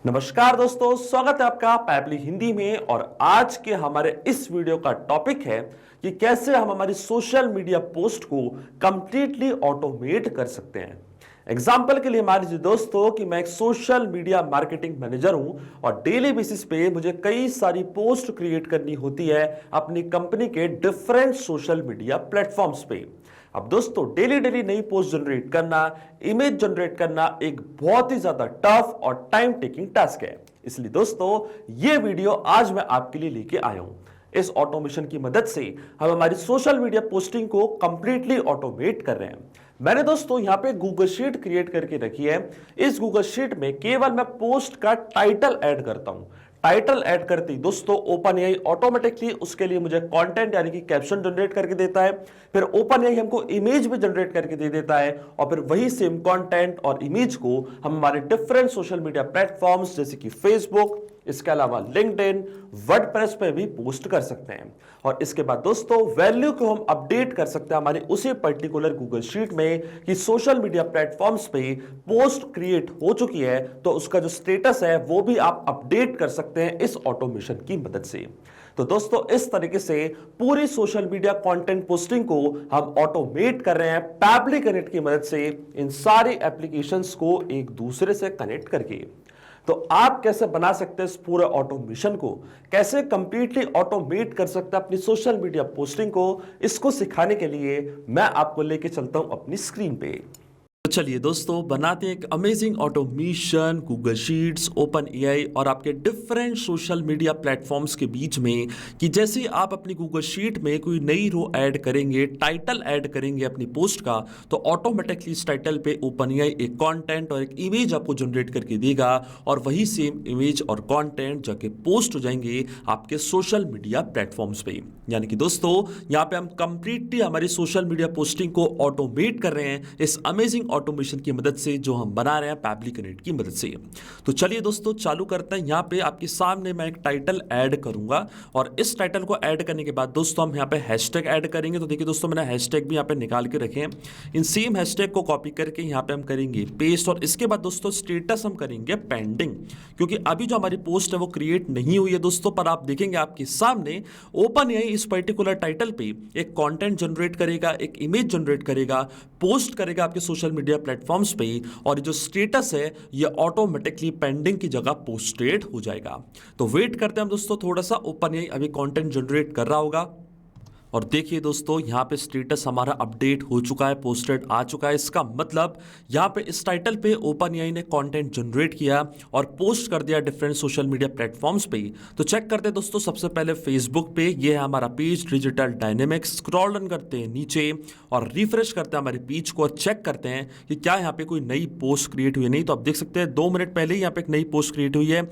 नमस्कार दोस्तों, स्वागत है आपका पैपली हिंदी में। और आज के हमारे इस वीडियो का टॉपिक है कि कैसे हम हमारी सोशल मीडिया पोस्ट को कंप्लीटली ऑटोमेट कर सकते हैं। एग्जाम्पल के लिए मान लीजिए दोस्तों कि मैं एक सोशल मीडिया मार्केटिंग मैनेजर हूं और डेली बेसिस पे मुझे कई सारी पोस्ट क्रिएट करनी होती है अपनी कंपनी के डिफरेंट सोशल मीडिया प्लेटफॉर्म्स पे। अब दोस्तों डेली डेली नई पोस्ट जनरेट करना, इमेज जनरेट करना एक बहुत ही ज्यादा टफ और टाइम टेकिंग टास्क है। इसलिए दोस्तों ये वीडियो आज मैं आपके लिए लेके आया हूं। इस ऑटोमेशन की मदद से हम हमारी सोशल मीडिया पोस्टिंग को कंप्लीटली ऑटोमेट कर रहे हैं। मैंने दोस्तों यहां पे गूगल शीट क्रिएट करके रखी है। इस गूगल शीट में केवल मैं पोस्ट का टाइटल ऐड करता हूं। टाइटल ऐड करते ही दोस्तों ओपन एआई ऑटोमेटिकली उसके लिए मुझे कंटेंट यानी कि कैप्शन जनरेट करके देता है। फिर ओपन एआई हमको इमेज भी जनरेट करके दे देता है और फिर वही सेम कंटेंट और इमेज को हम हमारे डिफरेंट सोशल मीडिया प्लेटफॉर्म्स जैसे कि फेसबुक, इसके अलावा लिंक्डइन, वर्डप्रेस पे भी पोस्ट कर सकते हैं। और इसके बाद दोस्तों वैल्यू को हम अपडेट कर सकते हैं हमारे उसी पर्टिकुलर गूगल शीट में कि सोशल मीडिया प्लेटफॉर्म्स पे पोस्ट क्रिएट हो चुकी है, तो उसका जो स्टेटस है वो भी आप अपडेट कर सकते हैं इस ऑटोमेशन की मदद से। तो दोस्तों इस तरीके से पूरी सोशल मीडिया कंटेंट पोस्टिंग को हम ऑटोमेट कर रहे हैं पैबली कनेक्ट की मदद से, इन सारी एप्लीकेशंस को एक दूसरे से कनेक्ट करके। तो आप कैसे बना सकते हैं इस पूरे ऑटोमेशन को, कैसे कंप्लीटली ऑटोमेट कर सकते हैं अपनी सोशल मीडिया पोस्टिंग को, इसको सिखाने के लिए मैं आपको लेके चलता हूं अपनी स्क्रीन पे। तो चलिए दोस्तों बनाते हैं एक amazing automation Google sheets, open AI और आपके डिफरेंट सोशल मीडिया प्लेटफॉर्म्स के बीच में कि जैसे आप अपनी गूगल शीट में कोई नई रो ऐड करेंगे, टाइटल ऐड करेंगे अपनी पोस्ट का, तो ऑटोमेटिकली इस टाइटल पे ओपन एआई एक कंटेंट और एक इमेज आपको जनरेट करके देगा और वही सेम इमेज और कंटेंट जाके पोस्ट हो जाएंगे आपके सोशल मीडिया प्लेटफॉर्म्स पे। यानी कि दोस्तों यहाँ पे हम कंप्लीटली हमारी सोशल मीडिया पोस्टिंग को ऑटोमेट कर रहे हैं इस अमेजिंग ऑटोमेशन की मदद से जो हम बना रहे हैं पैबली कनेक्ट की मदद से। तो चलिए दोस्तों चालू करते हैं। यहाँ पे आपके सामने मैं एक टाइटल ऐड करूंगा और इस टाइटल को ऐड करने के बाद दोस्तों हम यहाँ पे हैशटैग ऐड करेंगे। तो देखिए दोस्तों मैंने हैशटैग भी यहाँ पे निकाल के रखे हैं। इन सेम हैशटैग को कॉपी करके यहाँ पे हम करेंगे पेस्ट और इसके बाद दोस्तों स्टेटस हम करेंगे पेंडिंग, क्योंकि अभी जो हमारी पोस्ट है वो क्रिएट नहीं हुई है दोस्तों। पर आप देखेंगे आपके सामने ओपन एआई इस पर्टिकुलर टाइटल पे एक कंटेंट जनरेट करेगा, एक इमेज जनरेट करेगा, पोस्ट करेगा आपके सोशल मीडिया प्लेटफॉर्म्स पे और जो स्टेटस है ये ऑटोमेटिकली पेंडिंग की जगह पोस्टेड हो जाएगा। तो वेट करते हैं हम दोस्तों थोड़ा सा, ओपन एआई अभी कंटेंट जनरेट कर रहा होगा। और देखिए दोस्तों यहाँ पे स्टेटस हमारा अपडेट हो चुका है, पोस्टेड आ चुका है। इसका मतलब यहाँ पे इस टाइटल पे ओपन एआई ने कंटेंट जनरेट किया और पोस्ट कर दिया डिफरेंट सोशल मीडिया प्लेटफॉर्म्स पे। तो चेक करते हैं दोस्तों सबसे पहले फेसबुक पे, ये है हमारा page digital dynamics. Scroll down करते हैं नीचे और रिफ्रेश करते हैं हमारे पेज को और चेक करते हैं कि क्या यहाँ पे कोई नई पोस्ट क्रिएट हुई है। नहीं तो आप देख सकते हैं 2 मिनट पहले ही यहाँ पे एक नई पोस्ट क्रिएट हुई है।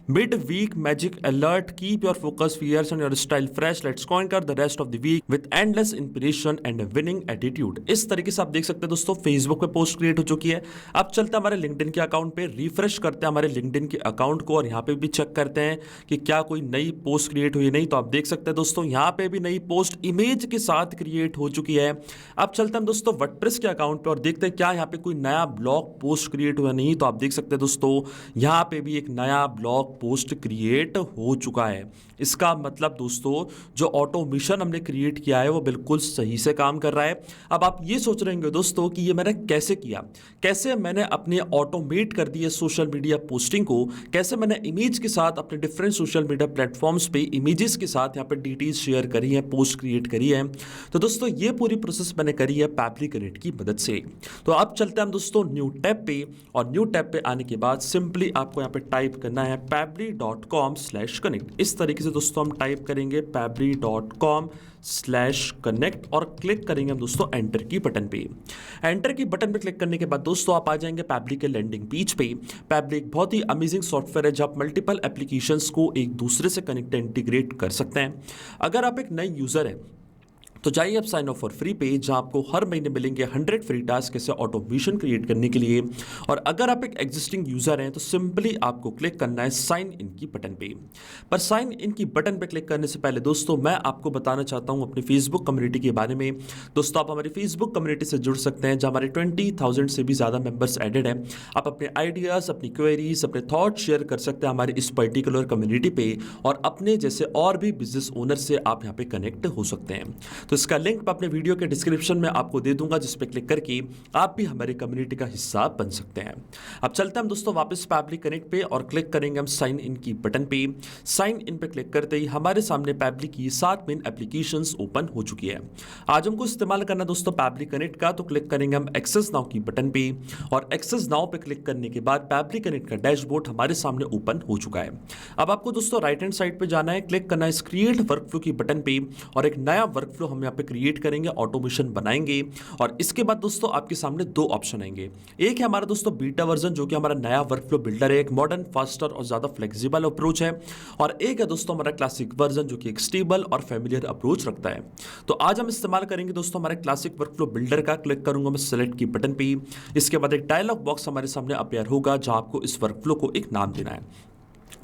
Mid week magic alert, keep your focus fierce and your style fresh, let's conquer the rest of the week with endless inspiration and winning attitude. इस तरीके से आप देख सकते हैं दोस्तों फेसबुक पे पोस्ट क्रिएट हो चुकी है। अब चलते हैं हमारे लिंक्डइन के अकाउंट पे, रिफ्रेश करते हैं हमारे लिंक्डइन के अकाउंट को और यहाँ पे भी चेक करते हैं कि क्या कोई नई पोस्ट क्रिएट हुई है। नहीं तो आप देख सकते हैं दोस्तों यहाँ पे भी नई पोस्ट इमेज के साथ क्रिएट हो चुकी है। अब चलते हैं दोस्तों वर्डप्रेस के अकाउंट पे और देखते हैं क्या यहाँ पे कोई नया ब्लॉग पोस्ट क्रिएट हुआ। नहीं तो आप देख सकते हैं दोस्तों यहाँ पे भी एक नया ब्लॉग पोस्ट क्रिएट हो चुका है। इसका मतलब दोस्तों जो ऑटोमेशन हमने क्रिएट किया है वो बिल्कुल सही से काम कर रहा है। अब आप ये सोच रहे होंगे दोस्तों कि ये मैंने कैसे किया, कैसे मैंने अपने ऑटोमेट कर दी है सोशल मीडिया पोस्टिंग को, कैसे मैंने इमेज के साथ अपने डिफरेंट सोशल मीडिया प्लेटफॉर्म्स पे इमेजेस के साथ यहाँ पे डिटेल्स शेयर करी है, पोस्ट क्रिएट करी है। तो दोस्तों ये पूरी प्रोसेस मैंने करी है पैबली कनेक्ट की मदद से। तो अब चलते हैं हम दोस्तों न्यू टैब पे और न्यू टैब पे आने के बाद सिंपली आपको यहाँ पे टाइप करना है pabbly.com/connect। इस तरीके से दोस्तों हम टाइप करेंगे pabbly.com/connect और क्लिक करेंगे हम दोस्तों एंटर की बटन पे। एंटर की बटन पे क्लिक करने के बाद दोस्तों आप आ जाएंगे पैबली के लैंडिंग पेज पे। पैबली एक बहुत ही अमेजिंग सॉफ्टवेयर है जहाँ आप मल्टीपल एप्लीकेशंस को एक दूसरे से कनेक्ट इंटीग्रेट कर सकते हैं। अगर आप एक नई यूजर है तो जाइए अब साइन अप फॉर फ्री पे, जहां आपको हर महीने मिलेंगे 100 फ्री टास्क ऐसे ऑटोमेशन क्रिएट करने के लिए। और अगर आप एक एग्जिस्टिंग यूजर हैं तो सिंपली आपको क्लिक करना है साइन इन की बटन पे। पर साइन इन की बटन पे क्लिक करने से पहले दोस्तों मैं आपको बताना चाहता हूं अपनी फेसबुक कम्युनिटी के बारे में। दोस्तों आप हमारी फेसबुक कम्युनिटी से जुड़ सकते हैं, जहां हमारे 20,000 से भी ज्यादा मेंबर्स एडेड हैं। आप अपने आइडियाज, अपनी क्वेरीज, अपने थॉट शेयर कर सकते हैं हमारे इस पर्टिकुलर कम्युनिटी पे, और अपने जैसे और भी बिजनेस ओनर से आप यहाँ पे कनेक्ट हो सकते हैं। तो इसका लिंक मैं अपने वीडियो के डिस्क्रिप्शन में आपको दे दूंगा, जिस पे क्लिक करके आप भी हमारे कम्युनिटी का हिस्सा बन सकते हैं। अब चलते हैं हम दोस्तों वापस पैबली कनेक्ट पे और क्लिक करेंगे हम साइन इन की बटन पे। साइन इन पे क्लिक करते ही हमारे सामने पैबली की 7 मेन एप्लीकेशंस ओपन हो चुकी है। आज हमको इस्तेमाल करना दोस्तों पैबली कनेक्ट का, तो क्लिक करेंगे हम एक्सेस नाउ की बटन पे, और एक्सेस नाउ पे क्लिक करने के बाद पैबली कनेक्ट का डैशबोर्ड हमारे सामने ओपन हो चुका है। अब आपको दोस्तों राइट हैंड साइड पे जाना है, क्लिक करना है इस क्रिएट वर्कफ्लो की बटन पे, और एक नया वर्कफ्लो हम यहाँ पे क्रिएट करेंगे, ऑटोमेशन बनाएंगे। और इसके बाद दोस्तों आपके सामने दो ऑप्शन आएंगे। एक है हमारा दोस्तों बीटा वर्जन, जो कि हमारा नया वर्कफ्लो बिल्डर है, एक मॉडर्न, फास्टर और ज्यादा फ्लेक्सिबल अप्रोच है। और एक है दोस्तों हमारा क्लासिक वर्जन, जो कि एक स्टेबल और फैमिलियर अप्रोच रखता है। तो आज हम इस्तेमाल करेंगे दोस्तों हमारे क्लासिक वर्कफ्लो बिल्डर का। क्लिक करूंगा मैं सेलेक्ट की बटन पे। इसके बाद एक डायलॉग बॉक्स हमारे सामने अपेयर होगा, जहां आपको इस वर्कफ्लो को एक नाम देना है।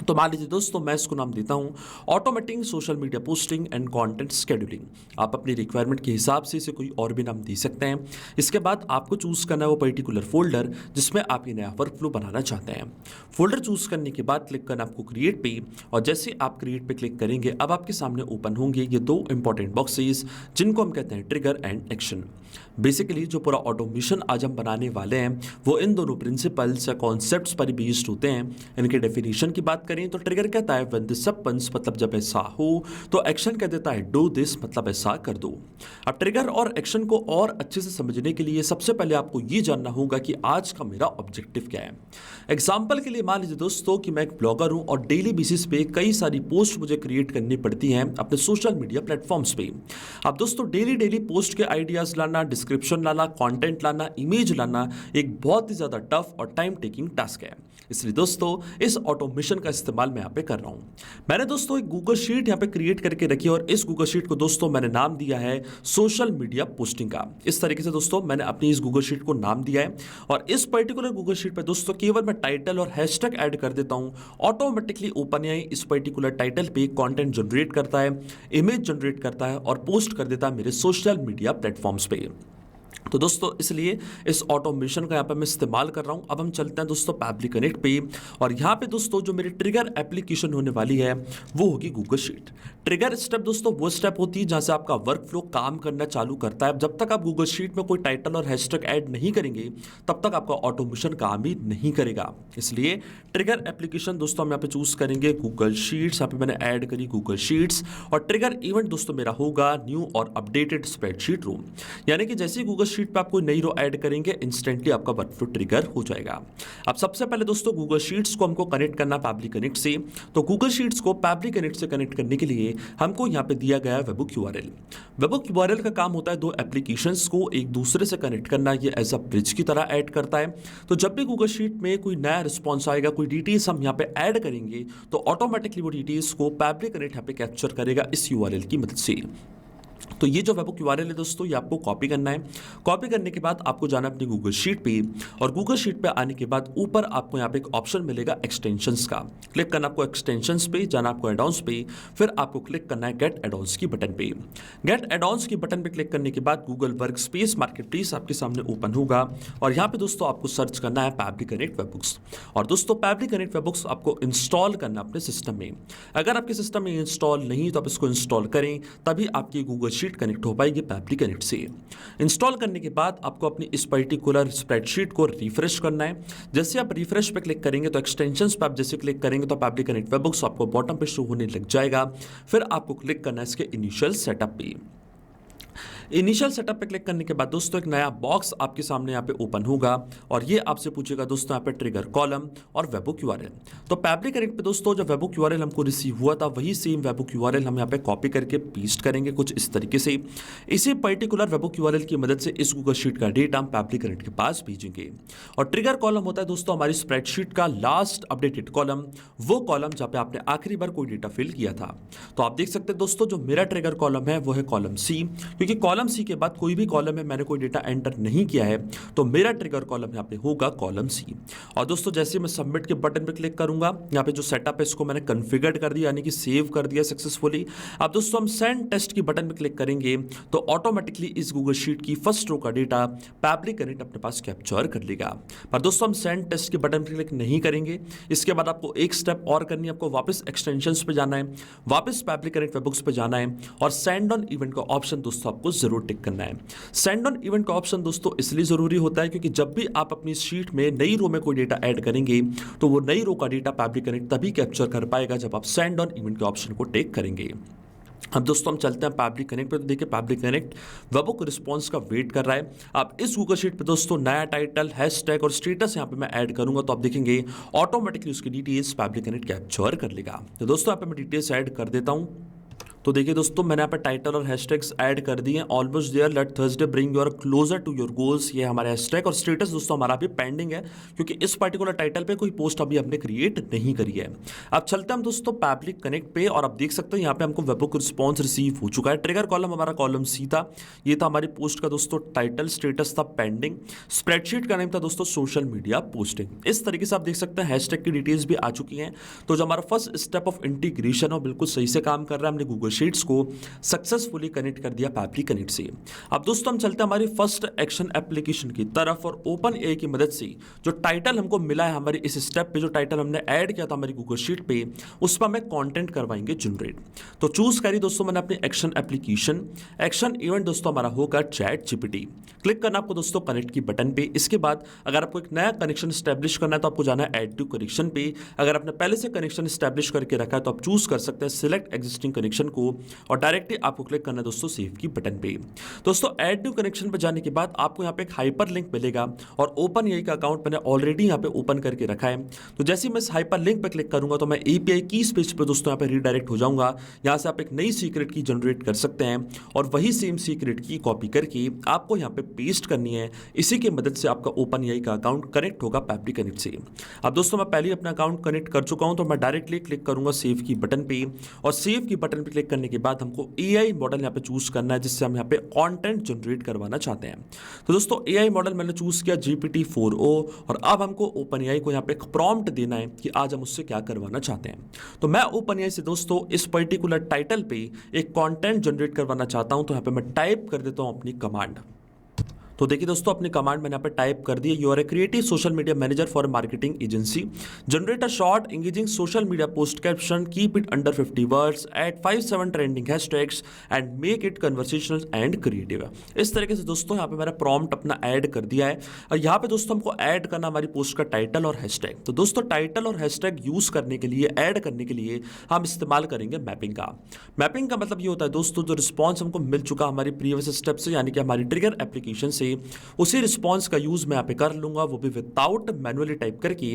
तो मान लीजिए दोस्तों मैं इसको नाम देता हूं automating social media posting and content scheduling. आप अपनी रिक्वायरमेंट के हिसाब से इसे कोई और भी नाम दे सकते हैं। इसके बाद आपको चूज करना है वो पर्टिकुलर फोल्डर जिसमें आप ये नया वर्कफ्लो बनाना चाहते हैं। फोल्डर चूज करने के बाद क्लिक करना आपको क्रिएट पे, और जैसे आप क्रिएट पे क्लिक करेंगे अब आपके सामने ओपन होंगे ये दो इंपॉर्टेंट बॉक्सेस, जिनको हम कहते हैं ट्रिगर एंड एक्शन। बेसिकली जो पूरा ऑटोमेशन आज हम बनाने वाले हैं वो इन दोनों प्रिंसिपल्स या कॉन्सेप्ट्स पर बेस्ड होते हैं। इनके डेफिनेशन की बात करें तो ट्रिगर कहता है व्हेन दिस हैपेंस, मतलब जब ऐसा हो। तो एक्शन कह देता है डू दिस, मतलब ऐसा कर दो। अब ट्रिगर और एक्शन को और अच्छे से समझने के लिए सबसे पहले आपको ये जानना होगा कि आज का मेरा ऑब्जेक्टिव क्या है। एग्जाम्पल के लिए मान लीजिए दोस्तों कि मैं एक ब्लॉगर हूं और डेली बेसिस पे कई सारी पोस्ट मुझे क्रिएट करनी पड़ती हैं अपने सोशल मीडिया प्लेटफॉर्म्स पे। अब दोस्तों डेली पोस्ट के आइडियाज लाना, डिस्क्रिप्शन लाना, कंटेंट लाना, इमेज लाना एक बहुत ही ज्यादा टफ और टाइम टेकिंग टास्क है। इसलिए दोस्तों इस ऑटोमेशन का इस्तेमाल मैं यहाँ पे कर रहा हूँ। मैंने दोस्तों एक गूगल शीट यहाँ पे क्रिएट करके रखी है, और इस गूगल शीट को दोस्तों मैंने नाम दिया है सोशल मीडिया पोस्टिंग का। इस तरीके से दोस्तों मैंने अपनी इस गूगल शीट को नाम दिया है, और इस पर्टिकुलर गूगल शीट पे दोस्तों केवल मैं टाइटल और हैशटैग ऐड कर देता हूँ। ऑटोमेटिकली ओपनएआई इस पर्टिकुलर टाइटल पे कंटेंट जनरेट करता है, इमेज जनरेट करता है और पोस्ट कर देता है मेरे सोशल मीडिया प्लेटफॉर्म्स पे। तो दोस्तों इसलिए इस ऑटोमेशन का यहाँ पे मैं इस्तेमाल कर रहा हूँ। अब हम चलते हैं दोस्तों पैबली कनेक्ट पे, और यहाँ पे दोस्तों जो मेरी ट्रिगर एप्लीकेशन होने वाली है वो होगी गूगल शीट। ट्रिगर स्टेप दोस्तों वो स्टेप होती है जहाँ से आपका वर्क फ्लो काम करना चालू करता है। जब तक आप गूगल शीट में कोई टाइटल और हैशटैग ऐड नहीं करेंगे तब तक आपका ऑटोमेशन काम ही नहीं करेगा। इसलिए ट्रिगर एप्लीकेशन दोस्तों हम यहाँ पे चूज करेंगे गूगल शीट्स। यहाँ पे मैंने ऐड करी गूगल शीट्स, और ट्रिगर इवेंट दोस्तों मेरा होगा न्यू और अपडेटेड स्प्रेडशीट रूम। यानी कि जैसे ही गूगल शीट पे आप कोई नई रो ऐड करेंगे इंस्टेंटली आपका वर्कफ्लो ट्रिगर हो जाएगा। अब सबसे पहले दोस्तों गूगल शीट्स को हमको कनेक्ट करना पैबली कनेक्ट से। तो गूगल शीट्स को पैबली कनेक्ट से कनेक्ट करने के लिए हमको यहाँ पे दिया गया है वेबहुक यूआरएल। वेबहुक यूआरएल का काम होता है दो एप्लीकेशंस को एक दूसरे से कनेक्ट करना। ये एज अ ब्रिज की तरह ऐड करता है। तो जब भी गूगल शीट में कोई नया रिस्पॉन्स आएगा, कोई डिटेल्स हम यहाँ पे ऐड करेंगे, तो ऑटोमेटिकली वो डिटेल्स को पैबली कनेक्ट यहाँ पे कैप्चर करेगा इस यूआरएल की मदद से। तो ये जो वेबहुक यूआरएल है दोस्तों ये आपको कॉपी करना है। कॉपी करने के बाद आपको जाना है अपनी गूगल शीट पे, और गूगल शीट पे आने के बाद ऊपर आपको यहाँ पे एक ऑप्शन मिलेगा एक्सटेंशंस का। क्लिक करना आपको एक्सटेंशंस पे, जाना आपको एडॉन्स पे, फिर आपको क्लिक करना है गेट एडॉन्स की बटन पे। गेट एडॉन्स की बटन पे क्लिक करने के बाद गूगल वर्कस्पेस मार्केटप्लेस आपके सामने ओपन होगा, और यहाँ पे दोस्तों आपको सर्च करना है पैबली कनेक्ट वेबहुक्स। और दोस्तों पैबली कनेक्ट वेबहुक्स आपको इंस्टॉल करना अपने सिस्टम में। अगर आपके सिस्टम में इंस्टॉल नहीं तो आप इसको इंस्टॉल करें, तभी आपकी गूगल शीट कनेक्ट हो पाएगी पैबली कनेक्ट से। इंस्टॉल करने के बाद आपको अपनी इस पर्टिकुलर स्प्रेडशीट को रिफ्रेश करना है। जैसे आप रिफ्रेश पे क्लिक करेंगे तो एक्सटेंशंस पे आप जैसे क्लिक करेंगे तो पैबली कनेक्ट वेबहुक्स आपको बॉटम पे शो होने लग जाएगा। फिर आपको क्लिक करना है इसके इनिशियल सेटअप पे। इनिशियल सेटअप पे क्लिक करने के बाद दोस्तों एक नया बॉक्स आपके सामने यहाँ पे ओपन होगा, और ये आपसे पूछेगा दोस्तों यहाँ पे ट्रिगर कॉलम और वेबहुक यूआरएल। तो पैबली कनेक्ट पे दोस्तों जो वेबहुक यूआरएल हमको रिसीव हुआ था वही सेम वेबहुक यूआरएल हम यहाँ पे कॉपी करके पेस्ट करेंगे कुछ इस तरीके से। इसी पर्टिकुलर वेबहुक यूआरएल की मदद से इस गूगल शीट का डेटा हम पैबली कनेक्ट के पास भेजेंगे। और ट्रिगर कॉलम होता है दोस्तों हमारी स्प्रेडशीट का लास्ट अपडेटेड कॉलम, वो कॉलम जहाँ पे आपने आखिरी बार कोई डेटा फिल किया था। तो आप देख सकते हैं दोस्तों जो मेरा ट्रिगर कॉलम है वो है कॉलम सी, क्योंकि कॉलम सी के बाद कोई भी कॉलम में मैंने कोई डेटा एंटर नहीं किया है, तो मेरा ट्रिगर कॉलम यहाँ पे होगा कॉलम सी। और दोस्तों जैसे मैं सबमिट के बटन पे क्लिक करूंगा, यहाँ पे जो सेटअप है इसको मैंने कॉन्फ़िगर कर दिया, यानी कि सेव कर दिया सक्सेसफुली। अब दोस्तों हम सेंड टेस्ट की बटन पे क्लिक करेंगे तो ऑटोमेटिकली इस गूगल शीट की फर्स्ट रो का डेटा पैब्लिक कनेक्ट अपने पास कैप्चर कर लेगा। पर दोस्तों हम सेंड टेस्ट के बटन पे क्लिक नहीं करेंगे, इसके बाद आपको एक स्टेप और करनी है, आपको वापस एक्सटेंशंस पे जाना है, वापस पैब्लिक कनेक्ट वेबबुक्स पे जाना है और सेंड ऑन इवेंट का ऑप्शन दोस्तों आपको जरूर टिक करना है। सेंड ऑन इवेंट का ऑप्शन दोस्तों इसलिए जरूरी होता है क्योंकि जब भी आप अपनी शीट में नई रो में कोई डेटा ऐड करेंगे तो वो नई रो का डेटा पैब्लिक कनेक्ट तभी कैप्चर कर पाएगा जब आप सेंड ऑन इवेंट के ऑप्शन को टिक करेंगे। अब दोस्तों हम चलते हैं पैब्लिक कनेक्ट पे, तो देखिए पैब्लिक कनेक्ट वेबबुक रिस्पांस का वेट कर रहा है। अब इस गूगल शीट पे दोस्तों नया टाइटल, हैशटैग और स्टेटस यहाँ पे मैं ऐड करूंगा तो आप देखेंगे ऑटोमेटिकली उसकी डिटेल्स पैब्लिक कनेक्ट कैप्चर कर लेगा। तो दोस्तों यहाँ पे मैं डिटेल्स ऐड कर देता हूँ। तो देखिए दोस्तों मैंने यहाँ पे टाइटल और हैशटैग्स ऐड कर दिए हैं। Almost there, let Thursday bring your closer to your goals, ये हमारे हैशटैग। और स्टेटस दोस्तों हमारा अभी पेंडिंग है क्योंकि इस पर्टिकुलर टाइटल पे कोई पोस्ट अभी हमने क्रिएट नहीं करी है। अब चलते हैं हम दोस्तों पैब्लिक कनेक्ट पे और आप देख सकते हैं यहाँ पे हमको वेबबुक रिस्पॉन्स रिसीव हो चुका है। ट्रिगर कॉलम हमारा कॉलम सी था, ये था हमारी पोस्ट का दोस्तों टाइटल, स्टेटस था पेंडिंग, स्प्रेडशीट का नेम था दोस्तों सोशल मीडिया पोस्टिंग। इस तरीके से आप देख सकते हैं हैशटैग की डिटेल्स भी आ चुकी हैं। तो जो हमारा फर्स्ट स्टेप ऑफ इंटीग्रेशन हो बिल्कुल सही से काम कर रहा है, हमने गूगल शीट्स को सक्सेसफुली कनेक्ट कर दिया पैब्लिक कनेक्ट से। अब दोस्तों हम चलते हैं हमारी फर्स्ट एक्शन एप्लीकेशन की तरफ और ओपन एआई की मदद से जो टाइटल हमको मिला है हमारे इस स्टेप पे, जो टाइटल हमने ऐड किया था हमारी गूगल शीट पे, उस पर हमें कंटेंट करवाएंगे जनरेट। तो चूज करिए दोस्तों मैंने अपनी एक्शन एप्लीकेशन। एक्शन इवेंट दोस्तों हमारा होगा चैट जीपीटी। क्लिक करना आपको दोस्तों कनेक्ट की बटन पे। इसके बाद अगर आपको एक नया कनेक्शन स्टैब्लिश करना है तो आपको जाना है ऐड टू कनेक्शन पे। अगर आपने पहले से कनेक्शन स्टैब्लिश करके रखा है तो आप चूज कर सकते हैं सिलेक्ट एग्जिस्टिंग कनेक्शन को और डायरेक्टली आपको क्लिक करना है दोस्तों सेव की बटन पे। दोस्तों ऐड न्यू कनेक्शन पे जाने के बाद आपको यहाँ पे एक हाइपर लिंक मिलेगा और ओपन एआई का अकाउंट मैंने ऑलरेडी यहाँ पे ओपन करके रखा है। तो जैसे ही मैं इस हाइपर लिंक पे क्लिक करूंगा तो मैं एपीआई की पेज पे दोस्तों यहाँ पे रीडायरेक्ट हो जाऊंगा। यहाँ से आप एक नई सीक्रेट की जनरेट कर सकते हैं और वही सेम सीक्रेट की कॉपी करके आपको यहाँ पे पेस्ट करनी है। इसी की मदद से आपका ओपन एआई का अकाउंट कनेक्ट होगा पैब्लिक कनेक्ट से। अब दोस्तों मैं पहले ही अपना अकाउंट कनेक्ट कर चुका हूँ तो मैं डायरेक्टली क्लिक करूंगा सेव की बटन पे और सेव की बटन पे क्लिक करने के बाद हमको एआई मॉडल यहाँ पे चूज करना है जिससे हम यहाँ पे कंटेंट जनरेट करवाना चाहते हैं। तो दोस्तों एआई मॉडल मैंने चूज किया GPT-4o और अब हमको ओपन एआई को यहाँ पे एक प्रॉम्प्ट देना है कि आज हम उससे क्या करवाना चाहते हैं। तो मैं ओपन एआई से दोस्तों इस पर्टिकुलर टाइटल पे एक कंटेंट जनरेट करवाना चाहता हूं, तो यहाँ पे मैं टाइप कर देता हूं अपनी कमांड। तो देखिए दोस्तों अपनी कमांड मैंने यहाँ पे टाइप कर दी, you are a creative social media manager for marketing agency, generate a short engaging social media post caption, keep it under 50 words, add 5-7 trending hashtags and make it conversational and creative. इस तरीके से दोस्तों यहाँ पे मैंने prompt अपना add कर दिया है और यहाँ पे दोस्तों हमको ऐड करना हमारी पोस्ट का टाइटल और हैशटैग। तो दोस्तों टाइटल और हैशटैग यूज करने के लिए, ऐड करने के लिए हम इस्तेमाल करेंगे मैपिंग का। मैपिंग का मतलब ये होता है दोस्तों जो रिस्पॉन्स हमको मिल चुका हमारी प्रीवियस स्टेप से, यानी कि हमारी ट्रिगर एप्लीकेशन से, उसी रिस्पांस का यूज मैं यहाँ पे कर लूंगा, वो भी विदाउट मैनुअली टाइप करके।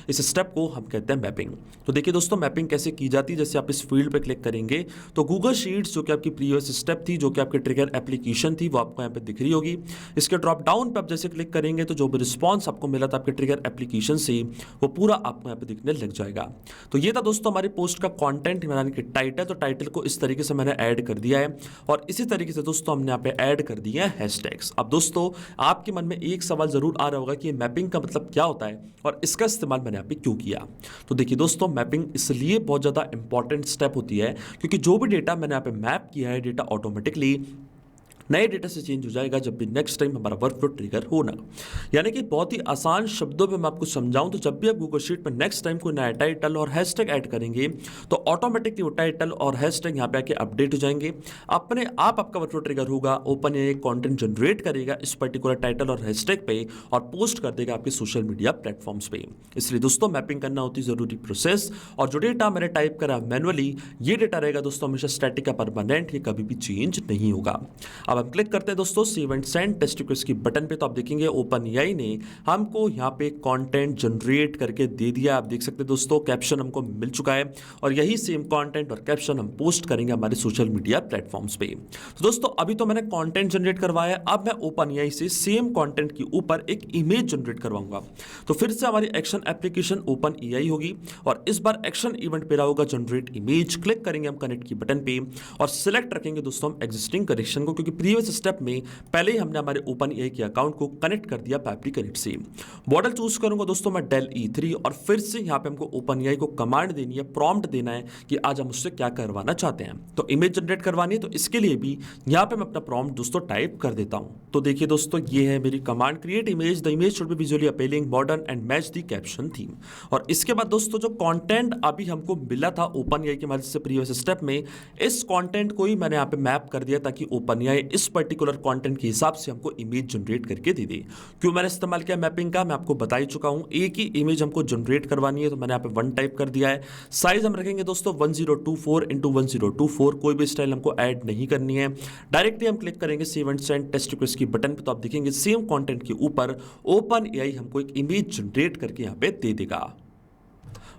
इस स्टेप को हम कहते हैं मैपिंग। तो देखिए दोस्तों मैपिंग कैसे की जाती है, जैसे आप इस फील्ड पे क्लिक करेंगे तो गूगल शीट्स जो कि आपकी प्रीवियस स्टेप थी, जो कि आपकी ट्रिगर एप्लीकेशन थी, वो आपको यहाँ पे दिख रही होगी। इसके ड्रॉप डाउन पे आप जैसे क्लिक करेंगे तो जो भी रिस्पॉन्स आपको मिला था आपके ट्रिगर एप्लीकेशन से, वो पूरा आपको यहाँ पे दिखने लग जाएगा। तो ये था दोस्तों हमारी पोस्ट का कॉन्टेंट, यानी कि टाइटल। तो टाइटल को इस तरीके से मैंने ऐड कर दिया है और इसी तरीके से दोस्तों हमने यहाँ पे ऐड कर दिया है हैशटैग्स। अब दोस्तों आपके मन में एक सवाल जरूर आ रहा होगा कि मैपिंग का मतलब क्या होता है और इसका इस्तेमाल मैंने यहाँ पे क्यों किया। तो देखिए दोस्तों मैपिंग इसलिए बहुत ज़्यादा इंपॉर्टेंट स्टेप होती है क्योंकि जो भी डेटा मैंने यहाँ पे मैप किया है, डेटा ऑटोमेटिकली नए डेटा से चेंज हो जाएगा जब भी नेक्स्ट टाइम हमारा वर्कफ्लो ट्रिगर होना। यानी कि बहुत ही आसान शब्दों में मैं आपको समझाऊं तो जब भी आप गूगल शीट में नेक्स्ट टाइम कोई नया टाइटल और हैशटैग ऐड करेंगे तो ऑटोमेटिकली वो टाइटल और हैशटैग यहाँ पे आके अपडेट हो जाएंगे। अपने आप आपका वर्कफ्लो ट्रिगर होगा, ओपन एआई कंटेंट जनरेट करेगा इस पर्टिकुलर टाइटल और हैशटैग पे और पोस्ट कर देगा आपके सोशल मीडिया प्लेटफॉर्म्स पे। इसलिए दोस्तों मैपिंग करना होती है जरूरी प्रोसेस। और जो डेटा मैंने टाइप करा मैनुअली, ये डेटा रहेगा दोस्तों हमेशा स्टैटिक या परमानेंट, ये कभी भी चेंज नहीं होगा। अब हम क्लिक करते हैं दोस्तों save and send test request की बटन पे, तो आप देखेंगे ओपन एआई ने हमको यहाँ पे कंटेंट जनरेट करके दे दिया। आप देख सकते हैं दोस्तों कैप्शन हमको मिल चुका है और यही सेम कंटेंट और कैप्शन हम पोस्ट करेंगे हमारे सोशल मीडिया प्लेटफॉर्म्स पे। तो दोस्तों अभी तो मैंने कंटेंट जनरेट करवाया, अब मैं ओपन एआई से सेम कंटेंट के ऊपर एक इमेज जनरेट करवाऊंगा। तो फिर से हमारी एक्शन एप्लीकेशन ओपन एआई होगी और इस बार एक्शन इवेंट पे होगा जनरेट इमेज। क्लिक करेंगे हम कनेक्ट की बटन पे और सिलेक्ट रखेंगे दोस्तों हम एग्जिस्टिंग कनेक्शन को, क्योंकि प्रीवियस स्टेप में पहले ही हमने हमारे ओपन एआई के अकाउंट को कनेक्ट कर दिया पैपली कनेक्ट से। मॉडल चूज करूंगा दोस्तों मैं डेल E3 और फिर से यहाँ पे हमको ओपन एआई को कमांड देनी है, प्रॉम्प्ट देना है कि आज हम उससे क्या करवाना चाहते हैं। तो इमेज जनरेट करवानी है, तो इसके लिए भी यहाँ पे मैं अपना प्रॉम्प्ट दोस्तों टाइप कर देता हूँ। तो देखिए दोस्तों, ये है मेरी command, create image, the image should be visually appealing, modern and match the caption theme. और इसके बाद दोस्तों जो कंटेंट अभी हमको मिला था ओपन एआई की मदद से प्रीवियस स्टेप में, इस कंटेंट को ही मैंने यहाँ पे मैप कर दिया ताकि ओपन एआई इस पर्टिकुलर कंटेंट के हिसाब से हमको इमेज जनरेट करके दे दे। क्यों मैंने इस्तेमाल किया मैपिंग का, मैं आपको बता ही चुका हूं। एक ही इमेज हमको जनरेट करवानी है, तो मैंने यहाँ पे 1 टाइप कर दिया है। साइज हम रखेंगे दोस्तों 1024 इंटू 1024, कोई भी स्टाइल हमको ऐड नहीं करनी है। डायरेक्टली हम क्लिक करेंगे save and send test request की बटन पे, तो आप देखेंगे सेम कंटेंट के ऊपर ओपन एआई हमको एक इमेज जनरेट करके यहाँ पे दे देगा।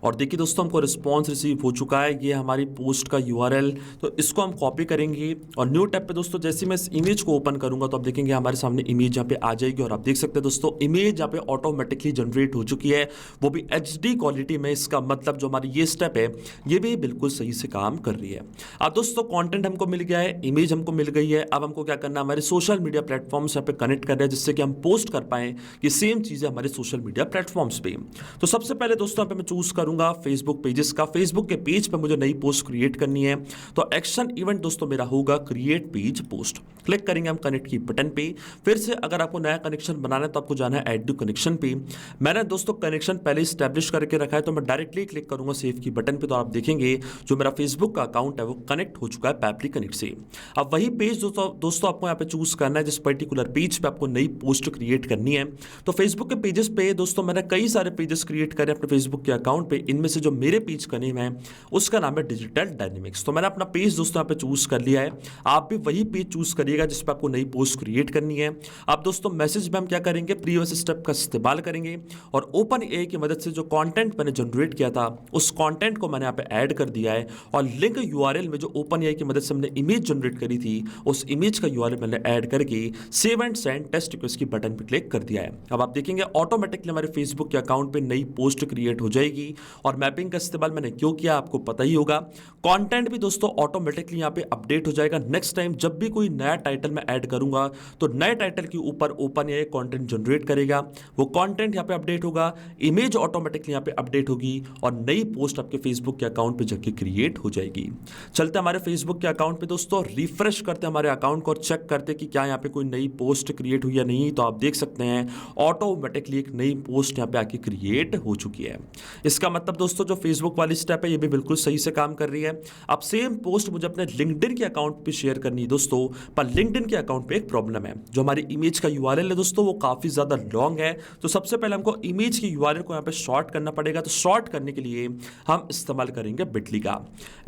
और देखिए दोस्तों, हमको रिस्पॉन्स रिसीव हो चुका है। ये हमारी पोस्ट का यूआरएल, तो इसको हम कॉपी करेंगे और न्यू टैब पे दोस्तों जैसे मैं इस इमेज को ओपन करूंगा तो आप देखेंगे हमारे सामने इमेज यहाँ पे आ जाएगी। और आप देख सकते हैं दोस्तों, इमेज यहाँ पे ऑटोमेटिकली जनरेट हो चुकी है, वो भी HD क्वालिटी में। इसका मतलब जो हमारी ये स्टेप है ये भी बिल्कुल सही से काम कर रही है। अब दोस्तों कॉन्टेंट हमको मिल गया है, इमेज हमको मिल गई है। अब हमको क्या करना है, हमारे सोशल मीडिया प्लेटफॉर्म्स यहाँ पे कनेक्ट कर रहे हैं जिससे कि हम पोस्ट कर पाएं कि सेम चीज़ें हमारे सोशल मीडिया प्लेटफॉर्म्स पे। तो सबसे पहले दोस्तों यहाँ पे मैं चूज करूंगा फेसबुक पेजेस का। फेसबुक के पेज पे मुझे नई पोस्ट क्रिएट करनी है, तो एक्शन इवेंट दोस्तों मेरा होगा क्रिएट पेज पोस्ट। क्लिक करेंगे हम कनेक्ट की बटन पे। फिर से अगर आपको नया कनेक्शन बनाना है तो आपको जाना है ऐड टू कनेक्शन पे। मैंने दोस्तों कनेक्शन पहले स्टैब्लिश करके रखा है, तो मैं डायरेक्टली क्लिक करूंगा सेव की बटन पे, तो आप देखेंगे जो मेरा फेसबुक का अकाउंट है वो कनेक्ट हो चुका है पैपली कनेक्ट से। अब वही पेज दोस्तों आपको यहाँ पे चूज करना है जिस पर्टिकुलर पेज पे आपको नई पोस्ट क्रिएट करनी है। तो फेसबुक के पेजेस पे दोस्तों मैंने कई सारे पेजेस क्रिएट करे अपने फेसबुक के अकाउंट पे। इनमें से जो मेरे पेज का नेम है उसका नाम है डिजिटल डायनेमिक्स। तो मैंने अपना पेज दोस्तों यहाँ पे चूज कर लिया है। आप भी वही पेज चूज करिएगा जिस पे आपको नई पोस्ट क्रिएट करनी है। अब दोस्तों मैसेज में हम क्या करेंगे, प्रीवियस स्टेप का इस्तेमाल करेंगे और ओपन एआई की मदद से जो कंटेंट मैंने जनरेट किया था उस कंटेंट को मैंने यहाँ पे ऐड कर दिया है। और लिंक यूआरएल में जो ओपन एआई की मदद से हमने इमेज जनरेट करी थी उस इमेज का यूआरएल मैंने ऐड करके save and send test request की बटन पे क्लिक कर दिया है। अब आप देखेंगे ऑटोमेटिकली हमारे फेसबुक के अकाउंट पे नई पोस्ट क्रिएट हो जाएगी। और मैपिंग का इस्तेमाल मैंने क्यों किया आपको पता ही होगा। कंटेंट भी दोस्तों ऑटोमेटिकली यहाँ पे अपडेट हो जाएगा। नेक्स्ट टाइम जब भी कोई नया टाइटल मैं ऐड करूंगा तो नए टाइटल के ऊपर ओपन एआई कंटेंट जनरेट करेगा, वो कंटेंट यहाँ पे अपडेट होगा, इमेज ऑटोमेटिकली यहाँ पे अपडेट होगी और नई पोस्ट आपके फेसबुक के अकाउंट पे जाके क्रिएट हो जाएगी। चलते हमारे फेसबुक के अकाउंट पे दोस्तों, रिफ्रेश करते हमारे अकाउंट को और चेक करते कि क्या यहाँ पे कोई नई पोस्ट क्रिएट हुई या नहीं। तो आप देख सकते हैं ऑटोमेटिकली एक नई पोस्ट यहाँ पे आके क्रिएट हो चुकी है। इसका मतलब दोस्तों जो फेसबुक वाली स्टेप है ये भी बिल्कुल सही से काम कर रही है। अब सेम पोस्ट मुझे अपने लिंक्डइन के अकाउंट पे शेयर करनी है दोस्तों, पर लिंक्डइन के अकाउंट पे एक प्रॉब्लम है। जो हमारी इमेज का यूआरएल है दोस्तों वो काफी ज्यादा लॉन्ग है। तो सबसे पहले हमको इमेज की यूआरएल को यहाँ पे शॉर्ट करना पड़ेगा। तो शॉर्ट करने के लिए हम इस्तेमाल करेंगे बिटली का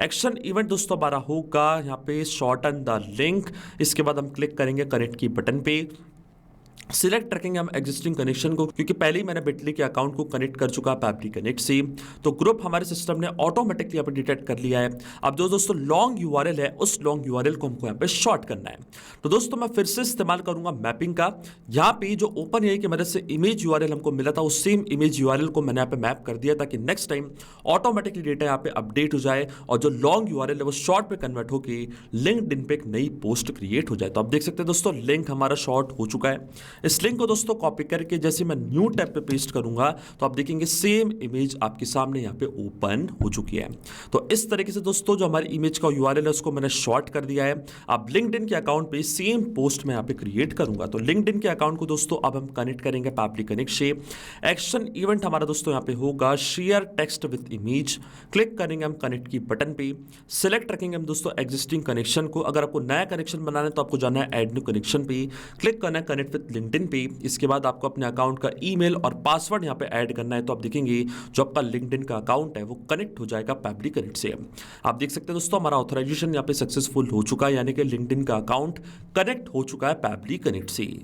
एक्शन इवेंट दोस्तों हमारा होगा यहाँ पे शॉर्टन द लिंक। इसके बाद हम क्लिक करेंगे कनेक्ट की बटन पे, सिलेक्ट रखेंगे हम एग्जिस्टिंग कनेक्शन को क्योंकि पहले ही मैंने बिटली के अकाउंट को कनेक्ट कर चुका है पैपली कनेक्ट से। तो ग्रुप हमारे सिस्टम ने ऑटोमेटिकली यहाँ पे डिटेक्ट कर लिया है। अब जो दोस्तों लॉन्ग यूआरएल है उस लॉन्ग यूआरएल को हमको यहाँ पे शॉर्ट करना है। तो दोस्तों मैं फिर से इस्तेमाल करूंगा मैपिंग का। यहाँ पे जो ओपन एआई की मदद से इमेज यूआरएल हमको मिला था उस सेम इमेज यूआरएल को मैंने यहाँ पे मैप कर दिया ताकि नेक्स्ट टाइम ऑटोमेटिकली डेटा यहाँ पे अपडेट हो जाए और जो लॉन्ग यूआरएल है वो शॉर्ट पे कन्वर्ट होकर लिंक्डइन पे एक नई पोस्ट क्रिएट हो जाए। तो आप देख सकते हैं दोस्तों लिंक हमारा शॉर्ट हो चुका है। इस लिंक को दोस्तों कॉपी करके जैसे मैं न्यू टैब पे पेस्ट करूंगा तो आप देखेंगे सेम इमेज आपके सामने यहाँ पे ओपन हो चुकी है। तो इस तरीके से दोस्तों जो हमारी इमेज का यूआरएल है उसको मैंने शॉर्ट कर दिया है। अब लिंक्डइन के अकाउंट पे सेम पोस्ट मैं यहाँ पे क्रिएट करूंगा। तो लिंक्डइन के अकाउंट को दोस्तों अब हम कनेक्ट करेंगे पैपली कनेक्ट से। एक्शन इवेंट हमारा दोस्तों यहाँ पे होगा share text with image. Click करेंगे हम कनेक्ट की बटन पे, सिलेक्ट रखेंगे हम दोस्तों एग्जिस्टिंग कनेक्शन को। अगर आपको नया कनेक्शन बनाना है तो आपको जाना है ऐड न्यू कनेक्शन पे, क्लिक करना है कनेक्ट विद लिंक्डइन पे। इसके बाद आपको अपने अकाउंट का ईमेल और पासवर्ड यहाँ पे ऐड करना है। तो आप देखेंगे जो आपका लिंक्डइन का अकाउंट है वो कनेक्ट हो जाएगा पैपली कनेक्ट से। आप देख सकते हैं दोस्तों हमारा ऑथराइजेशन यहाँ पे सक्सेसफुल हो चुका है, यानी कि लिंक्डइन का अकाउंट कनेक्ट हो चुका है पैपली कनेक्ट से।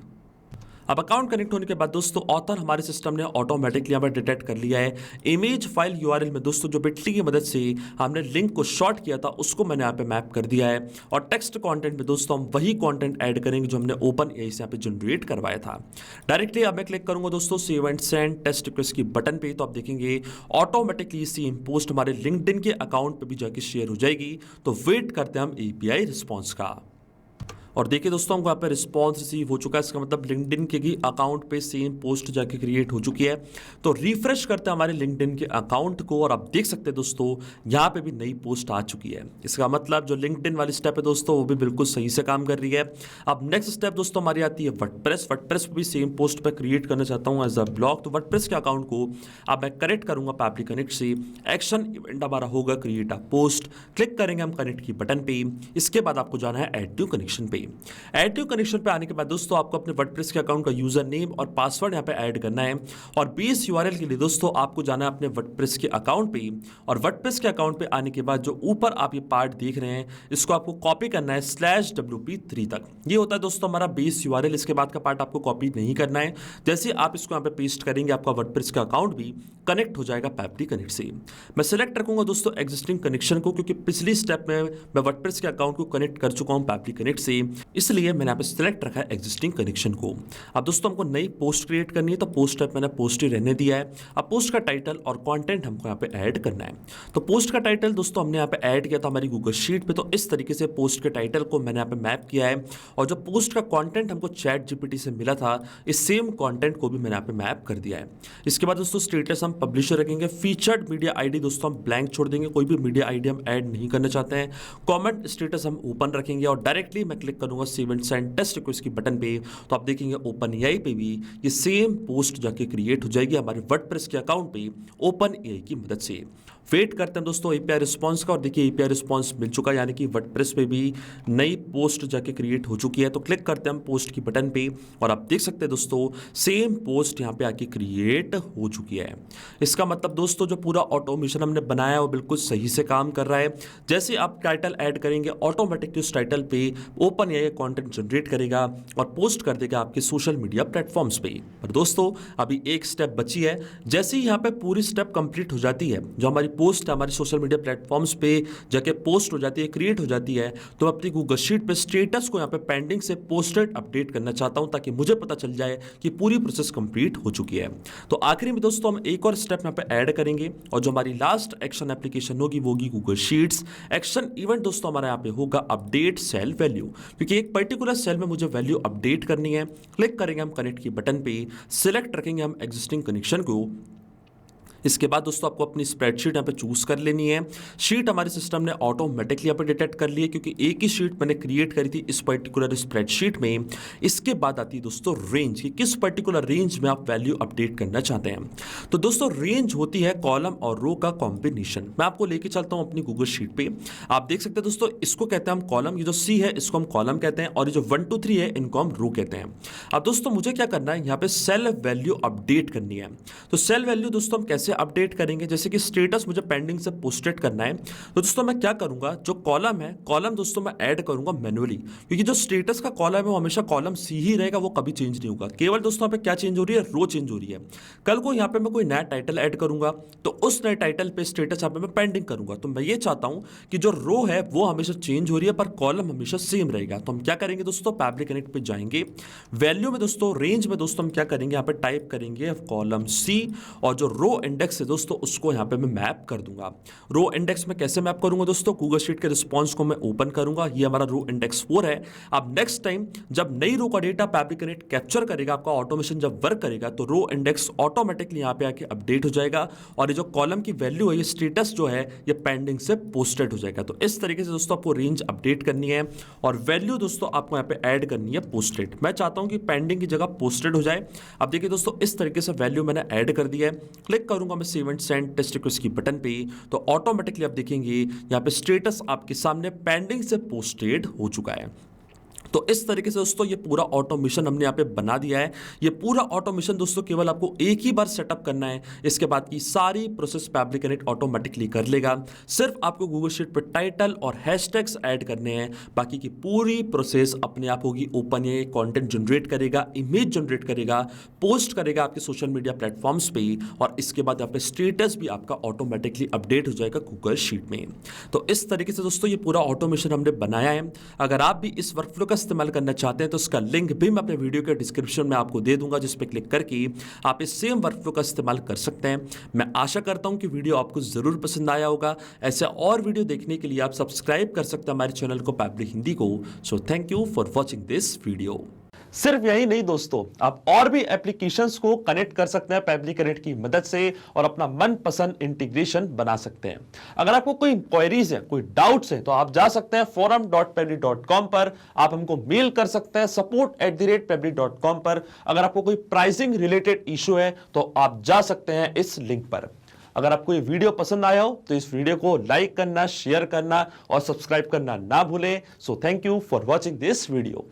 अब अकाउंट कनेक्ट होने के बाद दोस्तों ऑथर हमारे सिस्टम ने ऑटोमेटिकली यहाँ पर डिटेक्ट कर लिया है। इमेज फाइल यूआरएल में दोस्तों जो बिटली की मदद से हमने लिंक को शॉर्ट किया था उसको मैंने यहाँ पे मैप कर दिया है। और टेक्स्ट कंटेंट में दोस्तों हम वही कंटेंट ऐड करेंगे जो हमने ओपन एआई से यहाँ पे जनरेट करवाया था। डायरेक्टली अब मैं क्लिक करूंगा दोस्तों save and send test request की बटन पे, तो आप देखेंगे ऑटोमेटिकली सेम पोस्ट हमारे लिंक्डइन के अकाउंट पर भी जाके शेयर हो जाएगी। तो वेट करते हैं हम एपीआई रिस्पॉन्स का। और देखिए दोस्तों हमको यहाँ पे रिस्पॉन्स रिसीव हो चुका है, इसका मतलब लिंक्डइन के ही अकाउंट पे सेम पोस्ट जाके क्रिएट हो चुकी है। तो रिफ्रेश करते हैं हमारे लिंक्डइन के अकाउंट को और आप देख सकते हैं दोस्तों यहाँ पे भी नई पोस्ट आ चुकी है। इसका मतलब जो लिंक्डइन वाली स्टेप है दोस्तों वो भी बिल्कुल सही से काम कर रही है। अब नेक्स्ट स्टेप दोस्तों हमारी आती है वर्डप्रेस। वर्डप्रेस पे भी सेम पोस्ट पे क्रिएट करना चाहता हूँ एज अ ब्लॉग। तो वर्डप्रेस के अकाउंट को अब मैं कनेक्ट करूंगा पैपली कनेक्ट से। एक्शन इवेंट हमारा होगा क्रिएट अ पोस्ट। क्लिक करेंगे हम कनेक्ट की बटन पे। इसके बाद आपको जाना है ऐड टू कनेक्शन पे। ऐड टू कनेक्शन पे आने के बाद दोस्तों आपको अपने वर्डप्रेस के अकाउंट का यूजर नेम और पासवर्ड यहाँ पे ऐड करना है। और बेस यूआरएल के लिए दोस्तों आपको जाना है अपने वर्डप्रेस के अकाउंट पे। और वर्डप्रेस के अकाउंट पे आने के बाद जो ऊपर आप ये पार्ट देख रहे हैं इसको आपको कॉपी करना है /wp3 तक। ये होता है दोस्तों हमारा बेस यूआरएल। इसके बाद का पार्ट आपको कॉपी नहीं करना है। जैसे आप इसको यहाँ पे पेस्ट करेंगे आपका वर्डप्रेस का अकाउंट भी कनेक्ट हो जाएगा पैपली कनेक्ट से। मैं सिलेक्ट रखूंगा दोस्तों एग्जिस्टिंग कनेक्शन को, क्योंकि पिछली स्टेप में मैं वर्डप्रेस के अकाउंट को कनेक्ट कर चुका हूं पैपली कनेक्ट से, इसलिए मैंने यहाँ पे सिलेक्ट रखा है एग्जिस्टिंग कनेक्शन को। अब दोस्तों हमको नई पोस्ट क्रिएट करनी है, तो पोस्ट टाइप मैंने पोस्ट ही रहने दिया है। अब पोस्ट का टाइटल और कंटेंट हमको यहाँ पे ऐड करना है। तो पोस्ट का टाइटल दोस्तों हमने यहाँ पे ऐड किया था हमारी गूगल शीट पे, तो इस तरीके से पोस्ट के टाइटल को मैंने यहाँ पे मैप किया है। और जो पोस्ट का कंटेंट हमको चैट जीपीटी से मिला था इस सेम कंटेंट को भी मैंने यहाँ पे मैप कर दिया है। इसके बाद दोस्तों स्टेटस हम पब्लिशर रखेंगे। फीचर्ड मीडिया आईडी दोस्तों हम ब्लैंक छोड़ देंगे, कोई भी मीडिया आईडी हम ऐड नहीं करना चाहते हैं। कमेंट स्टेटस हम ओपन रखेंगे और डायरेक्टली मैं क्लिक करूंगा save and send test request की बटन पे, तो आप देखेंगे ओपन एआई पे भी ये सेम पोस्ट जाके क्रिएट हो जाएगी हमारे वर्डप्रेस के अकाउंट पे ओपन एआई की मदद से। वेट करते हैं दोस्तों एपीआई रिस्पांस का, और देखिए एपीआई रिस्पांस मिल चुका है, यानी कि वर्डप्रेस पे भी नई पोस्ट जाके क्रिएट हो चुकी है। तो क्लिक करते हैं हम पोस्ट की बटन पे और आप देख सकते हैं दोस्तों सेम पोस्ट यहाँ पे आके क्रिएट हो चुकी है। इसका मतलब दोस्तों जो पूरा ऑटोमेशन हमने बनाया है वो बिल्कुल सही से काम कर रहा है। जैसे आप टाइटल ऐड करेंगे ऑटोमेटिकली उस टाइटल पे ओपन एआई कंटेंट जनरेट करेगा और पोस्ट कर देगा आपके सोशल मीडिया प्लेटफॉर्म्स पे। पर दोस्तों अभी एक स्टेप बची है। जैसे ही यहाँ पे पूरी स्टेप कंप्लीट हो जाती है, जो हमारी पोस्ट हमारी सोशल मीडिया प्लेटफॉर्म्स पे जाके पोस्ट हो जाती है, क्रिएट हो जाती है, तो मैं अपनी गूगल शीट पे स्टेटस को यहाँ पे पेंडिंग से पोस्टेड अपडेट करना चाहता हूं, ताकि मुझे पता चल जाए कि पूरी प्रोसेस कंप्लीट हो चुकी है। तो आखिरी में दोस्तों हम एक और स्टेप यहाँ पे ऐड करेंगे और जो हमारी लास्ट एक्शन एप्लीकेशन होगी वो होगी गूगल शीट्स। एक्शन इवेंट दोस्तों हमारा यहाँ पे होगा अपडेट सेल वैल्यू, क्योंकि एक पर्टिकुलर सेल में मुझे वैल्यू अपडेट करनी है। क्लिक करेंगे हम कनेक्ट की बटन पे, सिलेक्ट रखेंगे हम एग्जिस्टिंग कनेक्शन को। इसके बाद दोस्तों आपको अपनी स्प्रेडशीट यहाँ पे चूज कर लेनी है। शीट हमारे सिस्टम ने ऑटोमेटिकली यहाँ पे डिटेक्ट कर ली है, क्योंकि एक ही शीट मैंने क्रिएट करी थी इस पर्टिकुलर स्प्रेडशीट में। इसके बाद आती है दोस्तों रेंज, कि किस पर्टिकुलर रेंज में आप वैल्यू अपडेट करना चाहते हैं। तो दोस्तों रेंज होती है कॉलम और रो का कॉम्बिनेशन। मैं आपको लेके चलता हूँ अपनी गूगल शीट पे। आप देख सकते हैं दोस्तों इसको कहते हैं हम कॉलम, ये जो सी है इसको हम कॉलम कहते हैं, और ये जो 1 2 3 है इनको हम रो कहते हैं। अब दोस्तों मुझे क्या करना है, यहाँ पे सेल वैल्यू अपडेट करनी है। तो सेल वैल्यू दोस्तों हम कैसे अपडेट करेंगे, जैसे कि स्टेटस मुझे पेंडिंग से पोस्टेड करना है। तो दोस्तों मैं क्या करूंगा, जो कॉलम है कॉलम दोस्तों मैं ऐड करूंगा मैन्युअली, क्योंकि जो स्टेटस का कॉलम है वो हमेशा कॉलम सी ही रहेगा, वो कभी चेंज नहीं होगा। केवल दोस्तों यहाँ पे क्या चेंज हो रही है, रो चेंज हो रही है। कल को यहाँ पे मैं कोई नया टाइटल ऐड करूंगा तो उस नए टाइटल पे स्टेटस यहाँ पे मैं पेंडिंग करूंगा। तो मैं ये चाहता हूं कि जो रो है वो हमेशा चेंज हो रही है पर कॉलम हमेशा सेम रहेगा। तो हम क्या करेंगे दोस्तों, पैपली कनेक्ट पे जाएंगे, वैल्यू में दोस्तों रेंज में दोस्तों हम क्या करेंगे, यहाँ पे टाइप करेंगे कॉलम सी, और जो रो इंडेक्स है दोस्तों उसको यहाँ पे मैं मैप कर दूंगा। रो इंडेक्स में कैसे मैप करूंगा दोस्तों, गूगल शीट के रिस्पांस को मैं ओपन करूंगा, ये हमारा रो इंडेक्स 4 है। अब नेक्स्ट टाइम जब नई रो का डेटा पैपली कनेक्ट कैप्चर करेगा, आपका ऑटोमेशन जब वर्क करेगा, तो रो इंडेक्स ऑटोमेटिकली यहाँ पे आके अपडेट हो जाएगा, और ये जो कॉलम की वैल्यू है, ये स्टेटस जो है ये पेंडिंग से पोस्टेड हो जाएगा। तो इस तरीके से दोस्तों आपको रेंज अपडेट करनी है और वैल्यू दोस्तों आपको यहाँ पे ऐड करनी है पोस्टेड। मैं चाहता हूं कि पेंडिंग की जगह पोस्टेड हो जाए। अब देखिए दोस्तों इस तरीके से वैल्यू मैंने ऐड कर दिया है। क्लिक करूंगा मैं save and send test request की बटन पे, तो ऑटोमेटिकली आप देखेंगे यहाँ पे स्टेटस आपके सामने पेंडिंग से पोस्टेड हो चुका है। तो इस तरीके से दोस्तों ये पूरा ऑटोमेशन हमने यहाँ पे बना दिया है। ये पूरा ऑटोमेशन दोस्तों केवल आपको एक ही बार सेटअप करना है, इसके बाद की सारी प्रोसेस पैपली कनेक्ट ऑटोमेटिकली कर लेगा। सिर्फ आपको गूगल शीट पे टाइटल और हैशटैग्स ऐड करने हैं, बाकी की पूरी प्रोसेस अपने आप होगी। ओपन ये कंटेंट जनरेट करेगा, इमेज जनरेट करेगा, पोस्ट करेगा आपके सोशल मीडिया प्लेटफॉर्म्स पे, और इसके बाद यहाँ पे स्टेटस भी आपका ऑटोमेटिकली अपडेट हो जाएगा गूगल शीट में। तो इस तरीके से दोस्तों ये पूरा ऑटोमेशन हमने बनाया है। अगर आप भी इस वर्कफ्लो का इस्तेमाल करना चाहते हैं तो उसका लिंक भी मैं अपने वीडियो के डिस्क्रिप्शन में आपको दे दूंगा, जिस पर क्लिक करके आप इस सेम वर्कफ्लो का इस्तेमाल कर सकते हैं। मैं आशा करता हूं कि वीडियो आपको जरूर पसंद आया होगा। ऐसे और वीडियो देखने के लिए आप सब्सक्राइब कर सकते हैं हमारे चैनल को पैपली हिंदी को। So thank you for watching this video. सिर्फ यही नहीं दोस्तों, आप और भी एप्लीकेशंस को कनेक्ट कर सकते हैं पैपली कनेक्ट की मदद से और अपना मनपसंद इंटीग्रेशन बना सकते हैं। अगर आपको कोई क्वेरीज है, कोई डाउट्स है, तो आप जा सकते हैं forum.pebble.com पर, आप हमको मेल कर सकते हैं support@pebble.com पर। अगर आपको कोई प्राइसिंग रिलेटेड इशू है तो आप जा सकते हैं इस लिंक पर। अगर आपको ये वीडियो पसंद आया हो तो इस वीडियो को लाइक करना, शेयर करना और सब्सक्राइब करना ना भूलें। So thank you for watching this video.